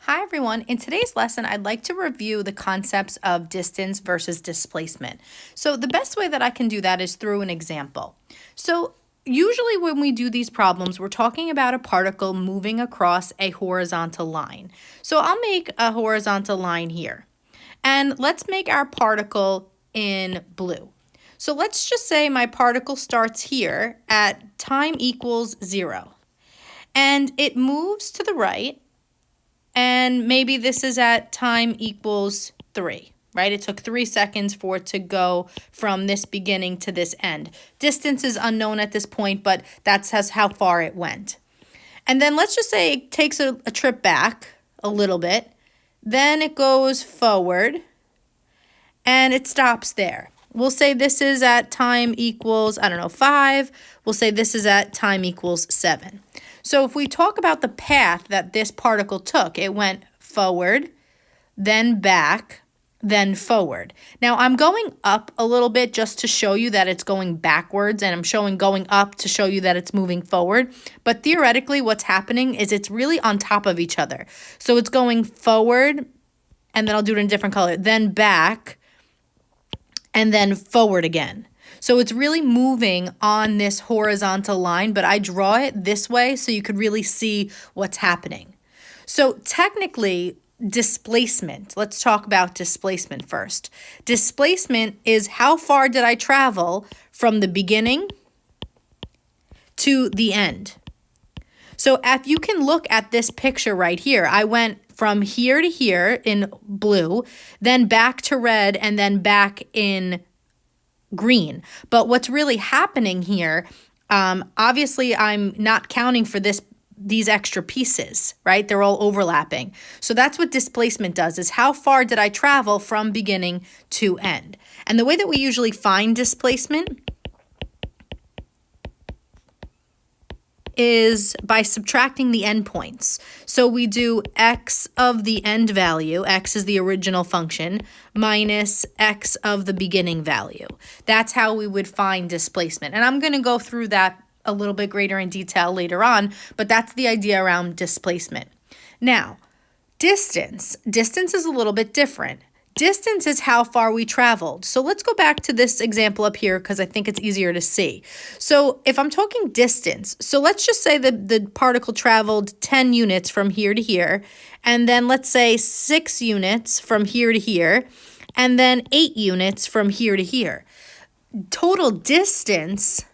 Hi everyone, in today's lesson I'd like to review the concepts of distance versus displacement. So the best way that I can do that is through an example. So usually when we do these problems we're talking about a particle moving across a horizontal line. So I'll make a horizontal line here and let's make our particle in blue. So let's just say my particle starts here at time equals 0 and it moves to the right. And maybe this is at time equals 3, right? It took 3 seconds for it to go from this beginning to this end. Distance is unknown at this point, but that's how far it went. And then let's just say it takes a trip back a little bit. Then it goes forward and it stops there. We'll say this is at time equals, 5. We'll say this is at time equals 7. So if we talk about the path that this particle took, it went forward, then back, then forward. Now I'm going up a little bit just to show you that it's going backwards, and I'm showing going up to show you that it's moving forward. But theoretically what's happening is it's really on top of each other. So it's going forward, and then I'll do it in a different color, then back, and then forward again. So it's really moving on this horizontal line, but I draw it this way so you could really see what's happening. So technically, displacement, let's talk about displacement first. Displacement is how far did I travel from the beginning to the end. So if you can look at this picture right here, I went from here to here in blue, then back to red, and then back in green. But what's really happening here, obviously I'm not counting for these extra pieces, right? They're all overlapping. So that's what displacement does, is how far did I travel from beginning to end. And the way that we usually find displacement is by subtracting the endpoints. So we do x of the end value, x is the original function, minus x of the beginning value. That's how we would find displacement. And I'm going to go through that a little bit greater in detail later on, but that's the idea around displacement. Now, distance is a little bit different. Distance is how far we traveled. So let's go back to this example up here because I think it's easier to see. So if I'm talking distance, so let's just say that the particle traveled 10 units from here to here, and then let's say 6 units from here to here, and then 8 units from here to here. Total distance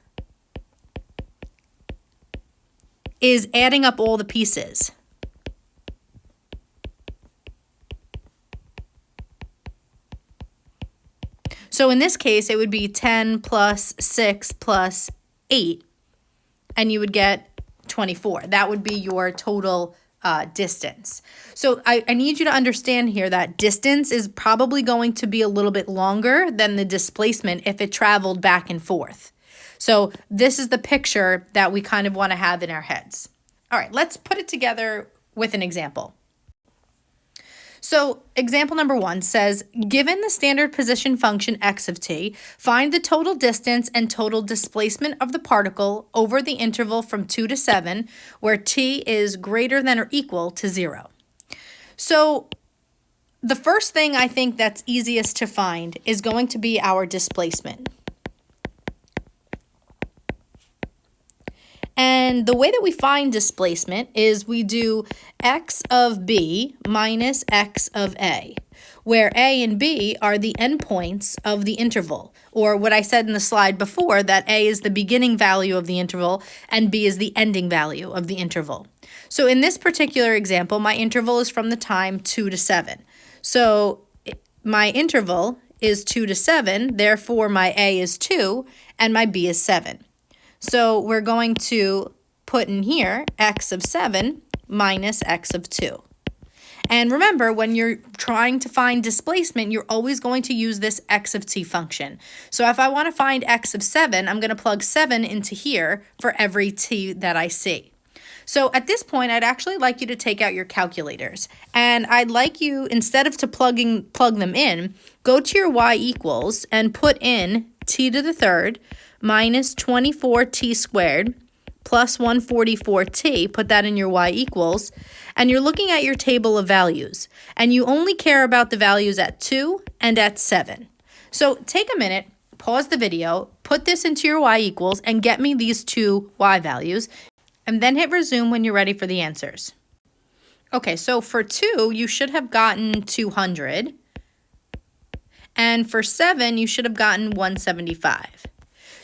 is adding up all the pieces. So in this case, it would be 10 plus 6 plus 8, and you would get 24. That would be your total distance. So I need you to understand here that distance is probably going to be a little bit longer than the displacement if it traveled back and forth. So this is the picture that we kind of want to have in our heads. All right, let's put it together with an example. So example number 1 says, given the standard position function x of t, find the total distance and total displacement of the particle over the interval from 2 to 7, where t is greater than or equal to 0. So the first thing I think that's easiest to find is going to be our displacement. And the way that we find displacement is we do x of b minus x of a, where a and b are the endpoints of the interval, or what I said in the slide before, that a is the beginning value of the interval and b is the ending value of the interval. So in this particular example, my interval is from the time 2 to 7. So my interval is 2 to 7, therefore my a is 2 and my b is 7. So we're going to put in here x of 7 minus x of 2. And remember, when you're trying to find displacement, you're always going to use this x of t function. So if I want to find x of 7, I'm going to plug 7 into here for every t that I see. So at this point, I'd actually like you to take out your calculators. And I'd like you, instead of plug them in, go to your y equals and put in t to the third minus 24t squared plus 144t, put that in your y equals, and you're looking at your table of values, and you only care about the values at 2 and at 7. So take a minute, pause the video, put this into your y equals, and get me these two y values, and then hit resume when you're ready for the answers. Okay, so for 2, you should have gotten 200, and for 7, you should have gotten 175.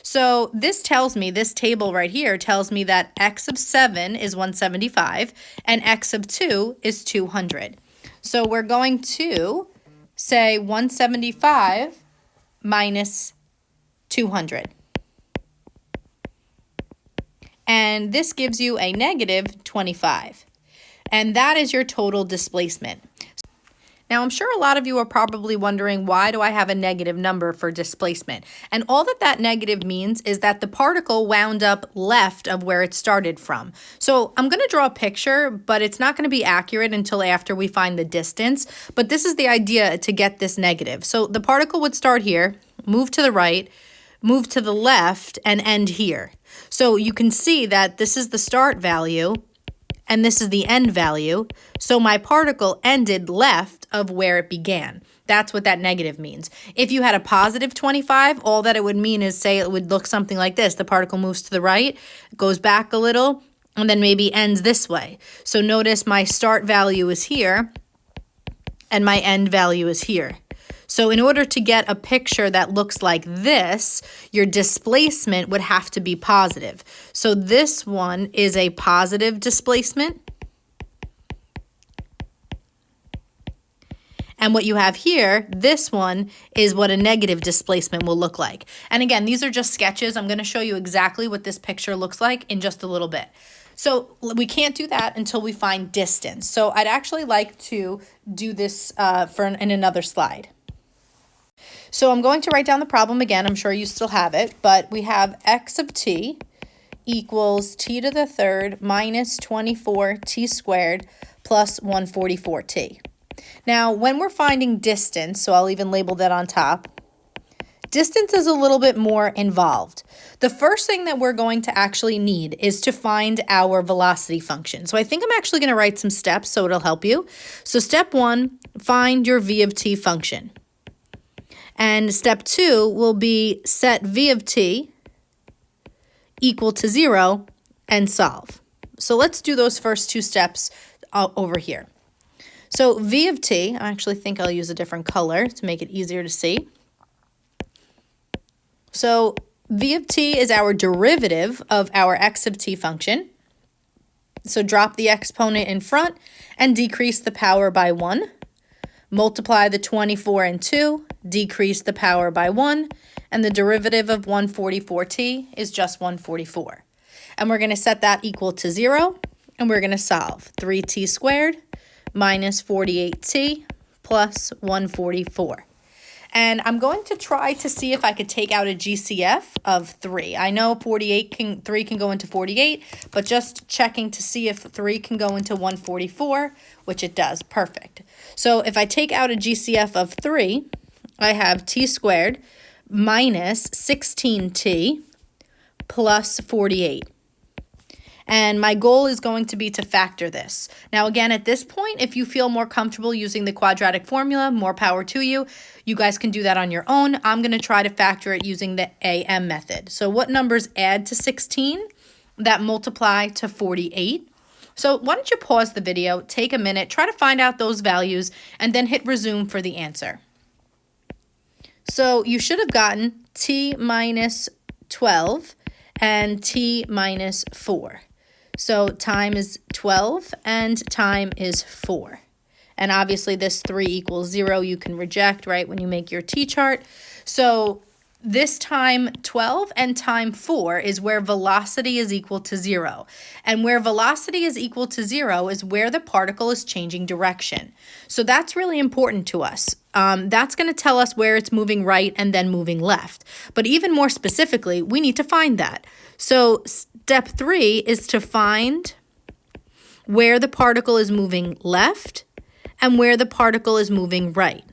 So this tells me, this table right here tells me that x of 7 is 175 and x of 2 is 200. So we're going to say 175 minus 200. And this gives you a negative 25. And that is your total displacement. Now, I'm sure a lot of you are probably wondering, why do I have a negative number for displacement? And all that negative means is that the particle wound up left of where it started from. So I'm going to draw a picture, but it's not going to be accurate until after we find the distance. But this is the idea to get this negative. So the particle would start here, move to the right, move to the left, and end here. So you can see that this is the start value, and this is the end value. So my particle ended left of where it began. That's what that negative means. If you had a positive 25, all that it would mean is, say, it would look something like this. The particle moves to the right, goes back a little, and then maybe ends this way. So notice my start value is here, and my end value is here. So in order to get a picture that looks like this, your displacement would have to be positive. So this one is a positive displacement. And what you have here, this one, is what a negative displacement will look like. And again, these are just sketches. I'm going to show you exactly what this picture looks like in just a little bit. So we can't do that until we find distance. So I'd actually like to do this in another slide. So I'm going to write down the problem again. I'm sure you still have it, but we have x of t equals t to the third minus 24t squared plus 144t. Now, when we're finding distance, so I'll even label that on top, distance is a little bit more involved. The first thing that we're going to actually need is to find our velocity function. So I think I'm actually going to write some steps so it'll help you. So step 1, find your v of t function. And step 2 will be set v of t equal to 0 and solve. So let's do those first two steps over here. So v of t, I actually think I'll use a different color to make it easier to see. So v of t is our derivative of our x of t function. So drop the exponent in front and decrease the power by 1. Multiply the 24 and 2, decrease the power by 1, and the derivative of 144t is just 144. And we're going to set that equal to 0, and we're going to solve 3t squared minus 48t plus 144. And I'm going to try to see if I could take out a GCF of 3. I know 3 can go into 48, but just checking to see if 3 can go into 144, which it does. Perfect. So if I take out a GCF of 3, I have t squared minus 16t plus 48. And my goal is going to be to factor this. Now, again, at this point, if you feel more comfortable using the quadratic formula, more power to you. You guys can do that on your own. I'm going to try to factor it using the AM method. So what numbers add to 16 that multiply to 48? So why don't you pause the video, take a minute, try to find out those values, and then hit resume for the answer. So you should have gotten t minus 12 and t minus 4. So time is 12 and time is 4. And obviously this 3 equals 0 you can reject, right, when you make your t-chart. So this time 12 and time 4 is where velocity is equal to 0. And where velocity is equal to 0 is where the particle is changing direction. So that's really important to us. That's going to tell us where it's moving right and then moving left. But even more specifically, we need to find that. So step 3 is to find where the particle is moving left and where the particle is moving right.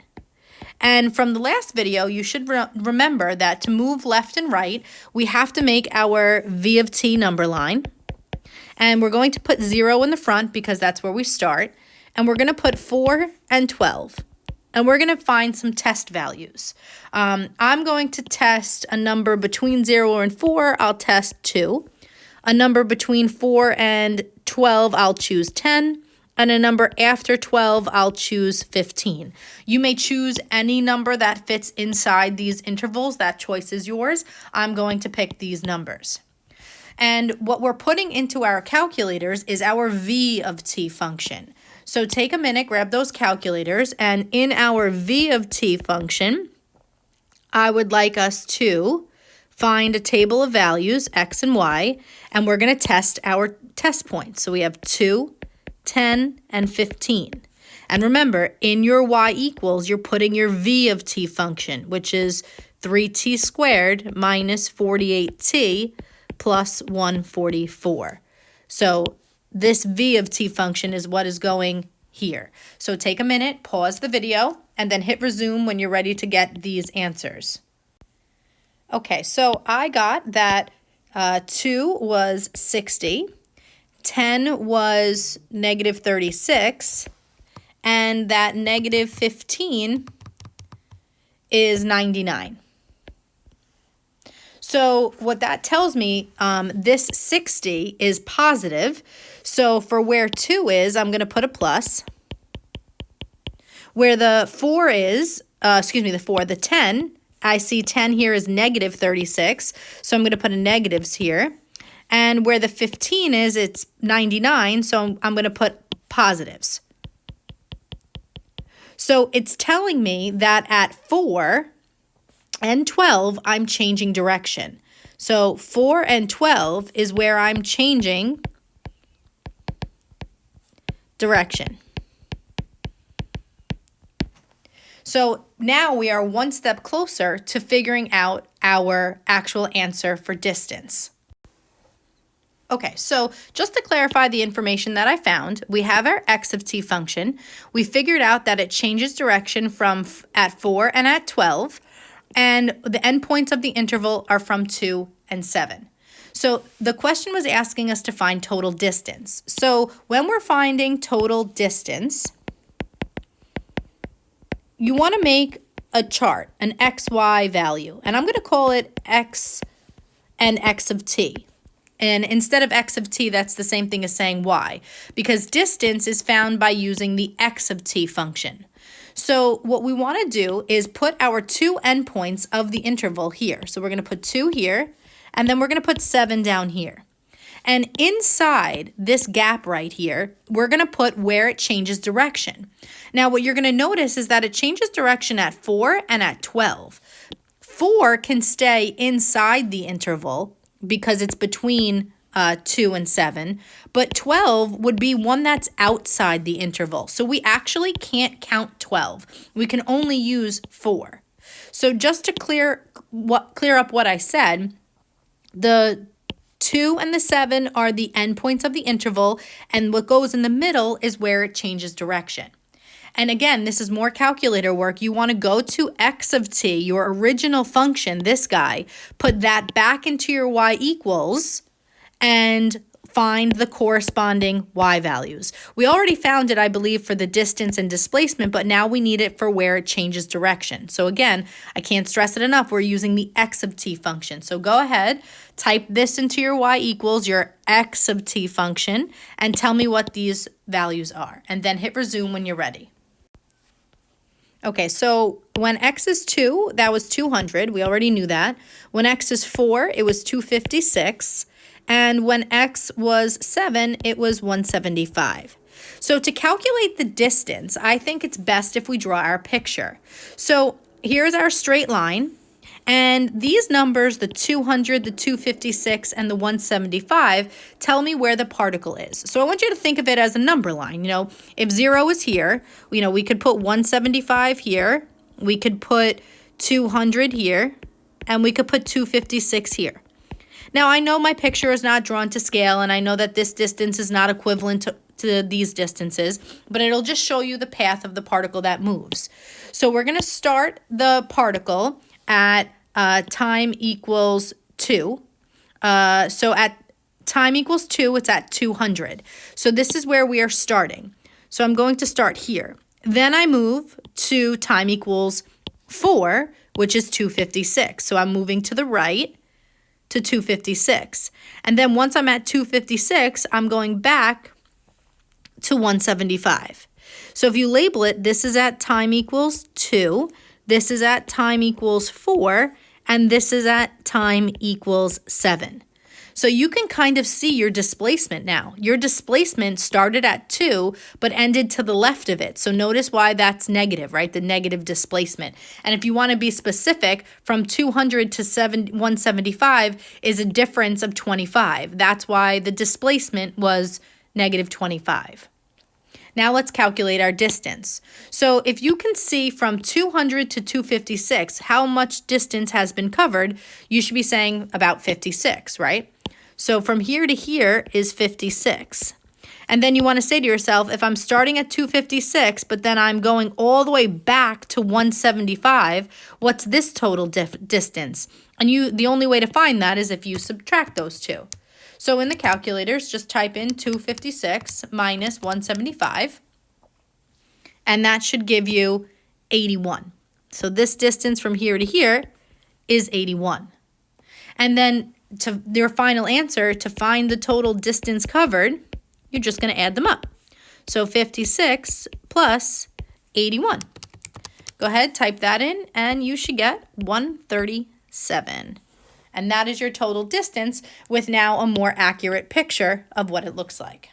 And from the last video, you should remember that to move left and right, we have to make our V of t number line. And we're going to put 0 in the front because that's where we start. And we're going to put 4 and 12. And we're going to find some test values. I'm going to test a number between 0 and 4. I'll test 2. A number between 4 and 12, I'll choose 10. And a number after 12, I'll choose 15. You may choose any number that fits inside these intervals. That choice is yours. I'm going to pick these numbers. And what we're putting into our calculators is our V of t function. So take a minute, grab those calculators, and in our V of t function, I would like us to find a table of values, x and y, and we're going to test our test points. So we have 2, 10, and 15. And remember, in your y equals, you're putting your V of t function, which is 3t squared minus 48t plus 144. So this V of t function is what is going here. So take a minute, pause the video, and then hit resume when you're ready to get these answers. Okay, so I got that 2 was 60, 10 was negative 36, and that negative 15 is 99. So what that tells me, this 60 is positive. So for where 2 is, I'm going to put a plus. Where the 4 is, the 10, I see 10 here is negative 36. So I'm going to put a negatives here. And where the 15 is, it's 99. So I'm going to put positives. So it's telling me that at 4 and 12, I'm changing direction. So 4 and 12 is where I'm changing direction. So now we are one step closer to figuring out our actual answer for distance. Okay, so just to clarify the information that I found, we have our x of t function. We figured out that it changes direction from at 4 and at 12. And the endpoints of the interval are from 2 and 7. So the question was asking us to find total distance. So when we're finding total distance, you want to make a chart, an xy value. And I'm going to call it x and x of t. And instead of x of t, that's the same thing as saying y, because distance is found by using the x of t function. So what we want to do is put our 2 endpoints of the interval here. So we're going to put 2 here, and then we're going to put 7 down here. And inside this gap right here, we're going to put where it changes direction. Now, what you're going to notice is that it changes direction at 4 and at 12. 4 can stay inside the interval because it's between 2 and 7, but 12 would be one that's outside the interval. So we actually can't count 12. We can only use 4. So just to clear up what I said, the 2 and the 7 are the endpoints of the interval, and what goes in the middle is where it changes direction. And again, this is more calculator work. You want to go to x of t, your original function, this guy, put that back into your y equals, and find the corresponding y values. We already found it, I believe, for the distance and displacement, but now we need it for where it changes direction. So again, I can't stress it enough, we're using the x of t function. So go ahead, type this into your y equals, your x of t function, and tell me what these values are. And then hit resume when you're ready. Okay, so when x is 2, that was 200. We already knew that. When x is 4, it was 256. And when x was 7, it was 175. So to calculate the distance, I think it's best if we draw our picture. So here's our straight line. And these numbers, the 200, the 256, and the 175, tell me where the particle is. So I want you to think of it as a number line. You know, if 0 is here, we could put 175 here, we could put 200 here, and we could put 256 here. Now, I know my picture is not drawn to scale, and I know that this distance is not equivalent to these distances, but it'll just show you the path of the particle that moves. So we're going to start the particle at time equals 2. So at time equals 2, it's at 200. So this is where we are starting. So I'm going to start here. Then I move to time equals 4, which is 256. So I'm moving to the right to 256. And then once I'm at 256, I'm going back to 175. So if you label it, this is at time equals 2, this is at time equals 4, and this is at time equals 7. So you can kind of see your displacement now. Your displacement started at 2, but ended to the left of it. So notice why that's negative, right? The negative displacement. And if you want to be specific, from 200 to 175 is a difference of 25. That's why the displacement was negative 25. Now let's calculate our distance. So if you can see from 200 to 256 how much distance has been covered, you should be saying about 56, right? So from here to here is 56. And then you want to say to yourself, if I'm starting at 256, but then I'm going all the way back to 175, what's this total distance? And the only way to find that is if you subtract those two. So in the calculators, just type in 256 minus 175, and that should give you 81. So this distance from here to here is 81. And then to your final answer, to find the total distance covered, you're just going to add them up. So 56 plus 81. Go ahead, type that in, and you should get 137. And that is your total distance with now a more accurate picture of what it looks like.